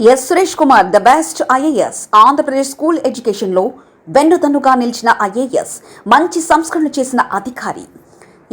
Yes Suresh Kumar the best IAS Andhra Pradesh school ఎడ్యుకేషన్లో వెన్నుదన్నుగా నిలిచిన ఐఏఎస్, మంచి సంస్కరణ చేసిన అధికారి.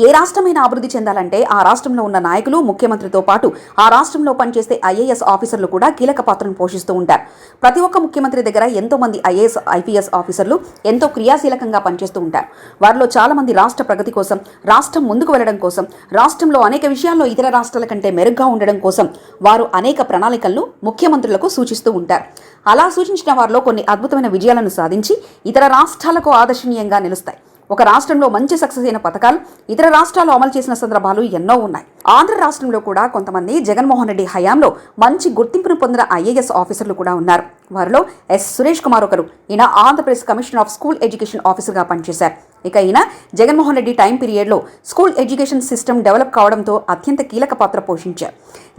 ఏ రాష్ట్రమైనా అభివృద్ధి చెందాలంటే ఆ రాష్ట్రంలో ఉన్న నాయకులు, ముఖ్యమంత్రితో పాటు ఆ రాష్ట్రంలో పనిచేసే ఐఏఎస్ ఆఫీసర్లు కూడా కీలక పాత్రను పోషిస్తూ ఉంటారు. ప్రతి ఒక్క ముఖ్యమంత్రి దగ్గర ఎంతో మంది ఐఏఎస్, ఐపీఎస్ ఆఫీసర్లు ఎంతో క్రియాశీలకంగా పనిచేస్తూ ఉంటారు. వారిలో చాలా మంది రాష్ట్ర ప్రగతి కోసం, రాష్ట్రం ముందుకు వెళ్లడం కోసం, రాష్ట్రంలో అనేక విషయాల్లో ఇతర రాష్ట్రాల కంటే మెరుగ్గా ఉండడం కోసం వారు అనేక ప్రణాళికలను ముఖ్యమంత్రులకు సూచిస్తూ ఉంటారు. అలా సూచించిన వారిలో కొన్ని అద్భుతమైన విజయాలను సాధించి ఇతర రాష్ట్రాలకు ఆదర్శనీయంగా నిలుస్తాయి. ఒక రాష్ట్రంలో మంచి సక్సెస్ అయిన పథకాలు ఇతర రాష్ట్రాలు అమలు చేసిన సందర్భాలు ఎన్నో ఉన్నాయి. ఆంధ్ర రాష్ట్రంలో కూడా కొంతమంది జగన్మోహన్ రెడ్డి హయాంలో మంచి గుర్తింపును పొందిన ఐఏఎస్ ఆఫీసర్లు కూడా ఉన్నారు. వారిలో ఎస్ సురేష్ కుమార్ ఒకరు. ఈయన Andhra Pradesh commissioner of school education ఆఫీసర్గా పనిచేశారు. ఇక ఈయన జగన్మోహన్ రెడ్డి టైం పీరియడ్లో స్కూల్ ఎడ్యుకేషన్ సిస్టమ్ డెవలప్ కావడంతో అత్యంత కీలక పాత్ర పోషించారు.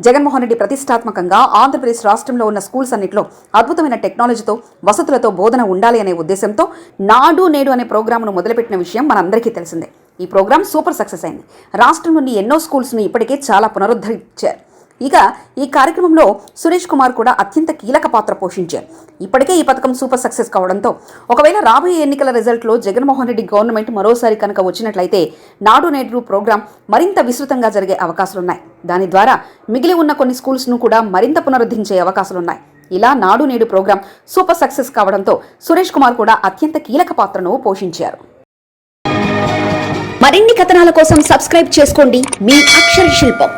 జగన్మోహన్ రెడ్డి ప్రతిష్టాత్మకంగా ఆంధ్రప్రదేశ్ రాష్ట్రంలో ఉన్న స్కూల్స్ అన్నింటిలో అద్భుతమైన టెక్నాలజీతో, వసతులతో బోధన ఉండాలి అనే ఉద్దేశంతో నాడు నేడు అనే ప్రోగ్రామ్ను మొదలుపెట్టిన విషయం మనందరికీ తెలిసిందే. ఈ ప్రోగ్రాం సూపర్ సక్సెస్ అయింది. రాష్ట్రం నుండి ఎన్నో స్కూల్స్ను ఇప్పటికే చాలా పునరుద్ధరించారు. ఇక ఈ కార్యక్రమంలో సురేష్ కుమార్ కూడా అత్యంత కీలక పాత్ర పోషించారు. ఇప్పటికే ఈ పథకం సూపర్ సక్సెస్ కావడంతో ఒకవేళ రాబోయే ఎన్నికల రిజల్ట్లో జగన్మోహన్ రెడ్డి గవర్నమెంట్ మరోసారి కనుక వచ్చినట్లయితే నాడు నేడు ప్రోగ్రాం మరింత విస్తృతంగా జరిగే అవకాశాలున్నాయి. దాని ద్వారా మిగిలి ఉన్న కొన్ని స్కూల్స్ను కూడా మరింత పునరుద్ధరించే అవకాశాలున్నాయి. ఇలా నాడు నేడు ప్రోగ్రాం సూపర్ సక్సెస్ కావడంతో సురేష్ కుమార్ కూడా అత్యంత కీలక పాత్రను పోషించారు. మరిన్ని కథనాల కోసం సబ్స్క్రైబ్ చేసుకోండి మీ అక్షర శిల్పం.